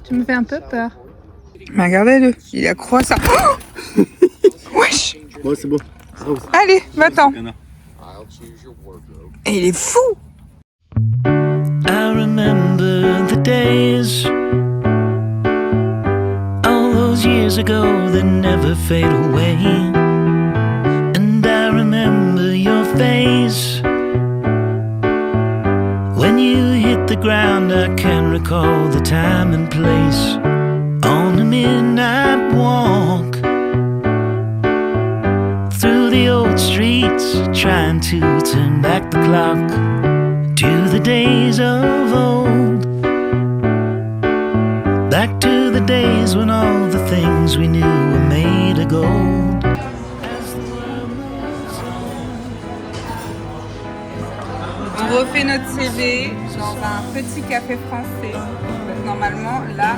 Tu me fais un peu peur. Mais regardez-le, il a croissant. Oh wesh. Bon, c'est bon. Allez, va-t'en. Et il est fou. I remember the days, all those years ago that never fade away. And I remember your face when you hit the ground. I can recall the time and place on a midnight walk through the old streets, trying to turn back the clock to the days of old, back to the days when all the things we knew were made of gold. On refait notre CV dans un petit café français. Donc normalement, là,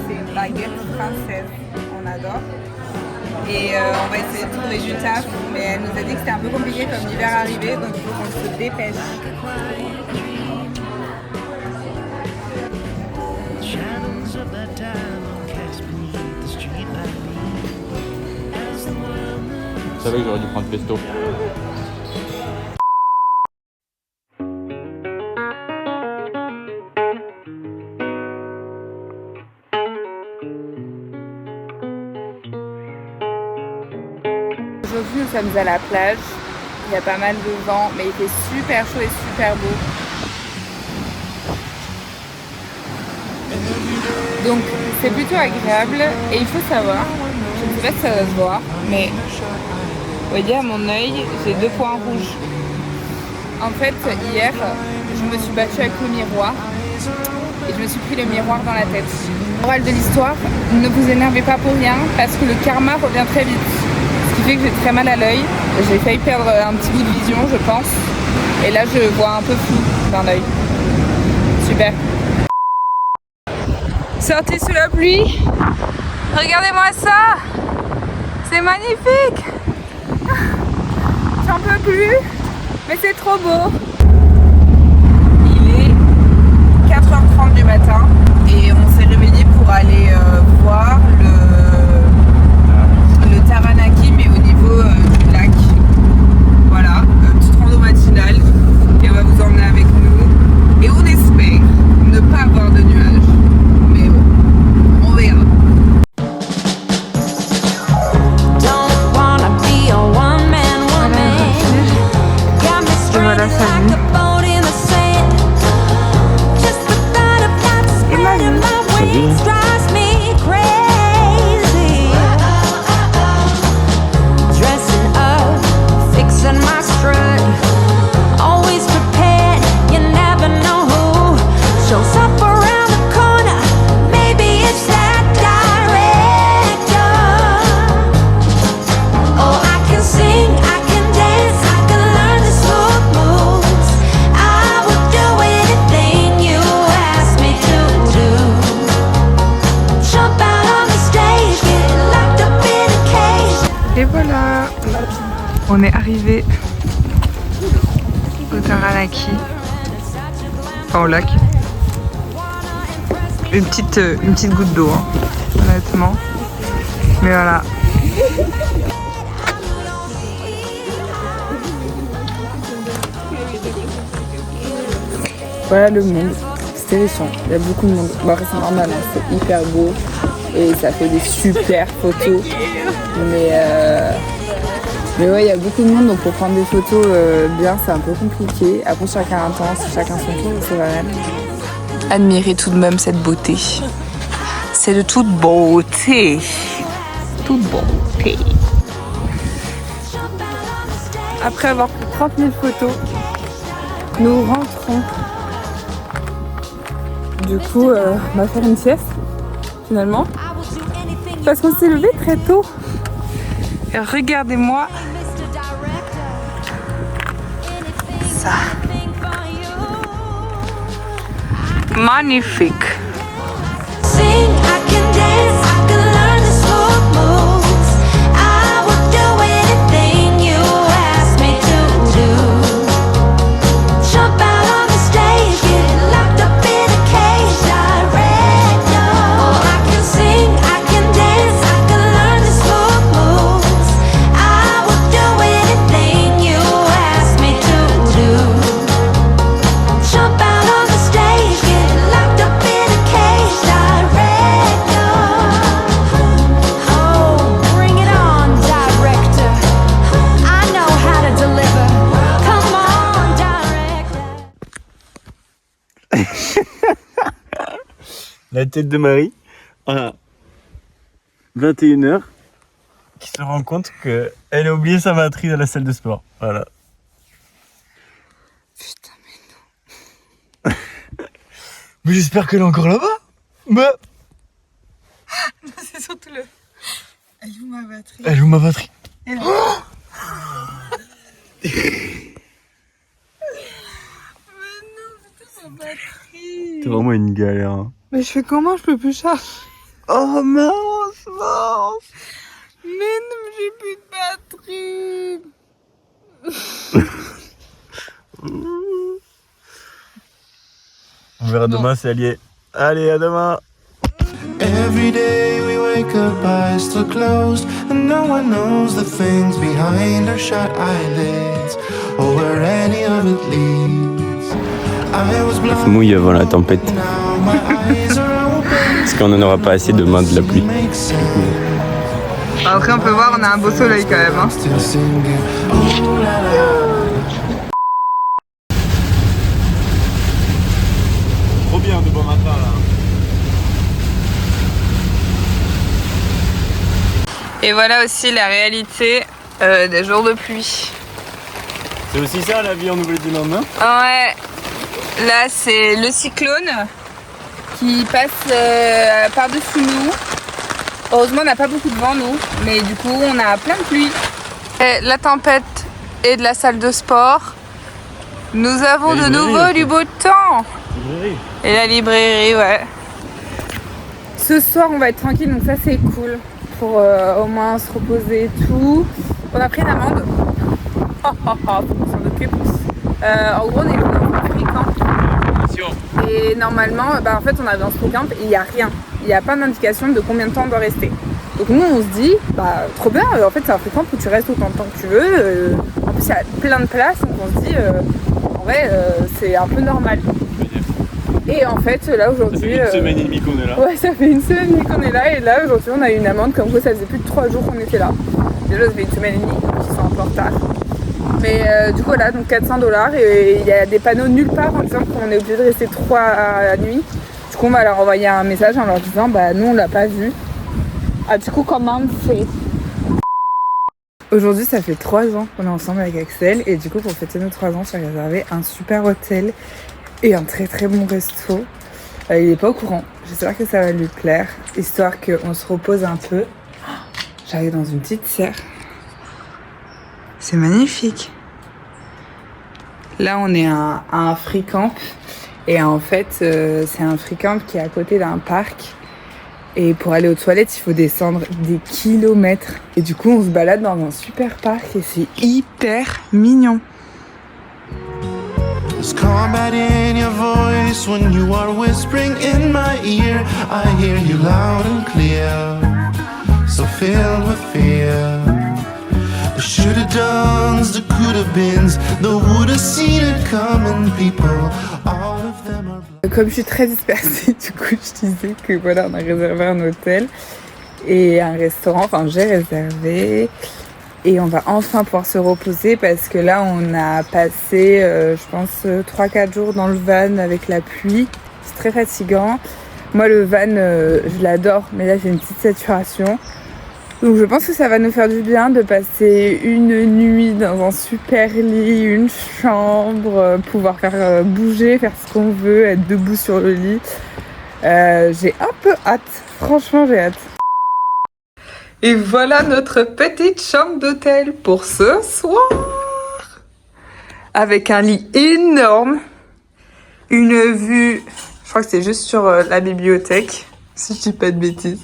c'est baguette française. On adore. Et on va essayer de trouver du taf, mais elle nous a dit que c'était un peu compliqué comme l'hiver arrivait, donc il faut qu'on se dépêche. Je savais que j'aurais dû prendre pesto. Aujourd'hui, nous sommes à la plage. Il y a pas mal de vent, mais il fait super chaud et super beau. Donc, c'est plutôt agréable. Et il faut savoir, je ne sais pas si ça va se voir, mais vous voyez à mon œil, j'ai 2 points rouges. En fait, hier, je me suis battue avec le miroir et je me suis pris le miroir dans la tête. Morale de l'histoire, ne vous énervez pas pour rien parce que le karma revient très vite. Ce qui fait que j'ai très mal à l'œil. J'ai failli perdre un petit bout de vision, je pense. Et là, je vois un peu flou dans l'œil. Super. Sortez sous la pluie. Regardez-moi ça. C'est magnifique. J'en peux plus. Mais c'est trop beau. Il est 4h30 du matin. Et on s'est réveillé pour aller voir le Taranaki, mais au niveau du lac. Voilà, petite rando matinale. Et on va vous emmener avec nous. Et on espère ne pas avoir de nuages. Mais bon, on verra. Voilà, salut. Et voilà, on est arrivé au Taranaki, enfin au lac. Une petite goutte d'eau, hein, honnêtement. Mais voilà. Voilà le monde, c'est terrifiant, il y a beaucoup de monde. Bon après c'est normal, hein, c'est hyper beau et ça fait des super photos. Mais ouais, il y a beaucoup de monde, donc pour prendre des photos bien, c'est un peu compliqué. Après, chacun un temps, chacun son tour, c'est vrai. Admirez tout de même cette beauté. C'est de toute beauté. Toute beauté. Après avoir pris 30 000 photos, nous rentrons. Du coup, on va faire une sieste, finalement. Parce qu'on s'est levé très tôt. Et regardez-moi ça. Magnifique. La tête de Marie à 21h qui se rend compte qu'elle a oublié sa batterie dans la salle de sport. Voilà. Putain, mais non. Mais j'espère qu'elle est encore là-bas. Bah. C'est surtout le... Elle est où ma batterie? Elle est où ma batterie? Elle est... Mais non, putain, ma batterie. C'est vraiment une galère. Hein. Mais je fais comment? Je peux plus charger. Oh mince, mince. Mais non, j'ai plus de batterie. On verra demain si elle y est. Allez, à demain. Every day we wake up, eyes still closed, and no one knows the things behind our shut eyelids, or where any of it leads. I was blind, Mouille avant la tempête. now my eyes are open. Parce qu'on n'en aura pas assez demain de la pluie. Makes sense. Après, on peut voir, on a un beau soleil quand même. Hein. Still singing, ooh la la. Trop bien de bon matin là. Et voilà aussi la réalité des jours de pluie. C'est aussi ça la vie en Nouvelle-Zélande, hein? Ouais, là c'est le cyclone qui passe par-dessus nous. Heureusement on n'a pas beaucoup de vent nous, mais du coup on a plein de pluie. Et la tempête et de la salle de sport. Nous avons de nouveau du beau temps. Et la librairie, ouais. Ce soir on va être tranquille, donc ça c'est cool. Pour au moins se reposer et tout. On a pris une amende. Faut qu'on s'en occupe. En gros, on est dans un free camp. Et normalement, en fait, on arrive dans ce free camp et il n'y a rien. Il n'y a pas d'indication de combien de temps on doit rester. Donc nous, on se dit, trop bien. En fait, c'est un free camp où tu restes autant de temps que tu veux. En plus, il y a plein de places. Donc on se dit, en vrai, c'est un peu normal. Et en fait, là aujourd'hui. Ça fait une semaine et demie qu'on est là. Ouais, ça fait une semaine et demie qu'on est là. Et là, aujourd'hui, on a eu une amende comme quoi ça faisait plus de 3 jours qu'on était là. Déjà, ça fait une semaine et demie qu'ils sont un peu en retard. Mais du coup, voilà, donc $400. Et il y a des panneaux nulle part en disant qu'on est obligé de rester 3 nuits. Du coup, on va leur envoyer un message en leur disant, nous, on l'a pas vu. Ah, du coup, comment on fait? Aujourd'hui, ça fait 3 ans qu'on est ensemble avec Axel. Et du coup, pour fêter nos 3 ans, j'ai réservé un super hôtel. Et un très très bon resto. Il est pas au courant. J'espère que ça va lui plaire. Histoire qu'on se repose un peu. J'arrive dans une petite serre. C'est magnifique. Là, on est à un free camp. Et en fait, c'est un free camp qui est à côté d'un parc. Et pour aller aux toilettes, il faut descendre des kilomètres. Et du coup, on se balade dans un super parc. Et c'est hyper mignon. There's combat in your voice when you are whispering in my ear. I hear you loud and clear, so filled with fear. The shoulda dones, the coulda beens, the woulda seen it coming, people. All of them are. Comme je suis très dispersée, du coup, je disais que voilà, on a réservé un hôtel et un restaurant. Enfin, j'ai réservé. Et on va enfin pouvoir se reposer parce que là, on a passé, je pense, 3-4 jours dans le van avec la pluie. C'est très fatigant. Moi, le van, je l'adore, mais là, j'ai une petite saturation. Donc, je pense que ça va nous faire du bien de passer une nuit dans un super lit, une chambre, pouvoir faire bouger, faire ce qu'on veut, être debout sur le lit. J'ai un peu hâte. Franchement, j'ai hâte. Et voilà notre petite chambre d'hôtel pour ce soir. Avec un lit énorme. Une vue, je crois que c'est juste sur la bibliothèque, si je dis pas de bêtises.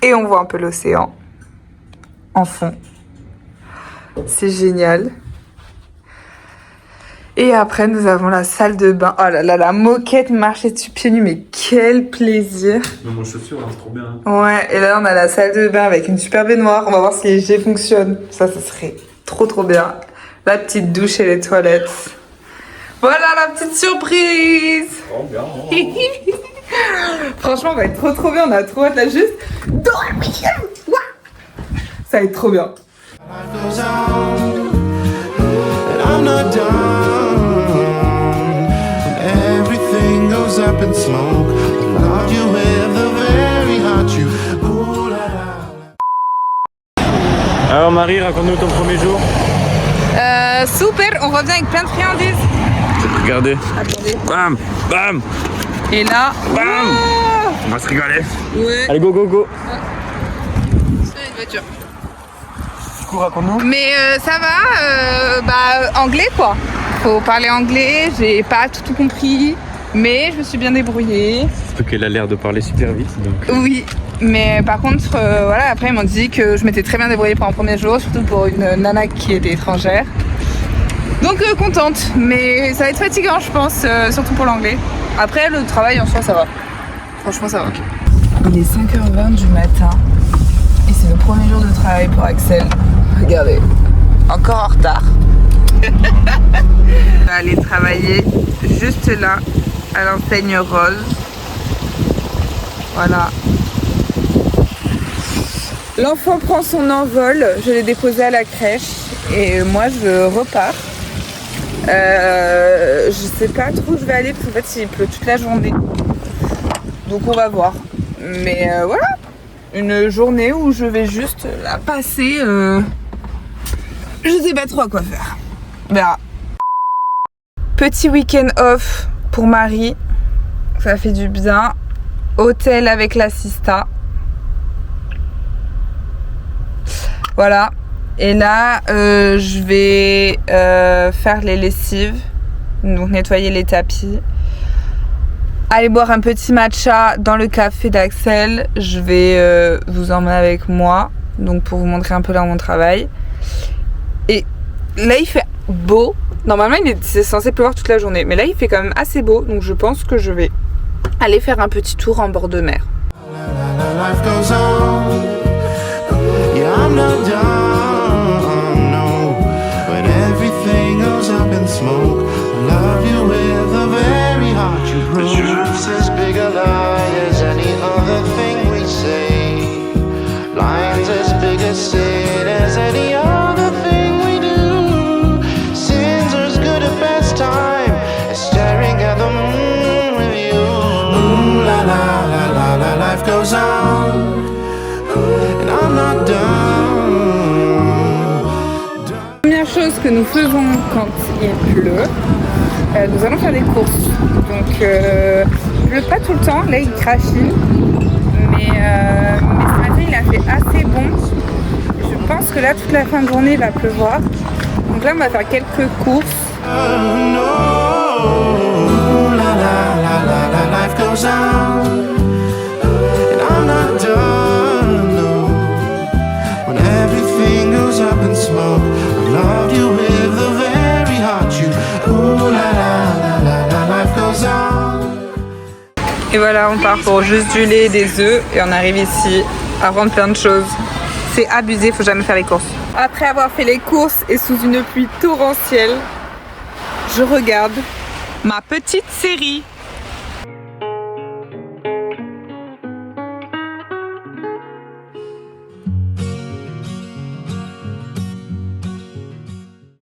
Et on voit un peu l'océan en fond. C'est génial. Et après, nous avons la salle de bain. Oh là là, la moquette marcher dessus pieds nus, mais quel plaisir. Non, mon chaussure, c'est trop bien. Ouais, et là, on a la salle de bain avec une super baignoire. On va voir si les jets fonctionnent. Ça serait trop trop bien. La petite douche et les toilettes. Voilà la petite surprise. Oh, bien. Franchement, on va être trop trop bien. On a trop hâte là, juste dormir. Ça va être trop bien. Life goes on, and I'm not done. goes up in smoke. I love you with the very heart you. Ooh la la. Alors Marie, raconte-nous ton premier jour. Super, on revient avec plein de friandises. Regardez. Attendez. Bam, bam, Et là, bam. wow. On va se régaler. Ouais. Allez, go, go, go. C'est une voiture. Du coup, raconte-nous. Mais ça va, anglais quoi. Faut parler anglais, j'ai pas tout compris, mais je me suis bien débrouillée. Surtout qu'elle a l'air de parler super vite, donc... Oui, mais par contre, voilà, après ils m'ont dit que je m'étais très bien débrouillée pendant le premier jour, surtout pour une nana qui était étrangère. Donc contente, mais ça va être fatigant je pense, surtout pour l'anglais. Après le travail en soi ça va, franchement ça va. Il est 5h20 du matin et c'est le premier jour de travail pour Axel. Regardez, encore en retard. On va aller travailler juste là, à l'enseigne rose. Voilà. L'enfant prend son envol, je l'ai déposé à la crèche et moi je repars. Je sais pas trop où je vais aller parce qu'en fait il pleut toute la journée. Donc on va voir. Mais voilà, une journée où je vais juste la passer. Je sais pas trop à quoi faire. On verra. Petit week-end off pour Marie. Ça fait du bien. Hôtel avec la Sista. Voilà. Et là, je vais faire les lessives. Donc nettoyer les tapis. Aller boire un petit matcha dans le café d'Axel. Je vais vous emmener avec moi. Donc pour vous montrer un peu là mon travail. Et là il fait beau. Normalement c'est censé pleuvoir toute la journée. Mais là il fait quand même assez beau. Donc je pense que je vais aller faire un petit tour en bord de mer. Life goes on. Yeah, I'm not done, no. When everything goes up in smoke, I love you with the very heart you broke. The truth's as big a lie as any other thing we say. Lines as big a sin as any other thing we do. Sins are as good a pastime as staring at the moon with you. Ooh la la la la la, life goes on. And I'm not done. Première chose que nous faisons quand il pleut, nous allons faire des courses. Donc il pleut pas tout le temps, là il crachine. Mais ce matin il a fait assez bon. Je pense que là toute la fin de journée il va pleuvoir. Donc là on va faire quelques courses. No, la la la la la, life goes on, and I'm not done. No, when everything goes up in smoke, I love you with the very heart you. Ooh la la la la, life goes on. Et voilà, on part pour juste du lait et des œufs et on arrive ici à vendre plein de choses. C'est abusé, faut jamais faire les courses. Après avoir fait les courses et sous une pluie torrentielle, je regarde ma petite série.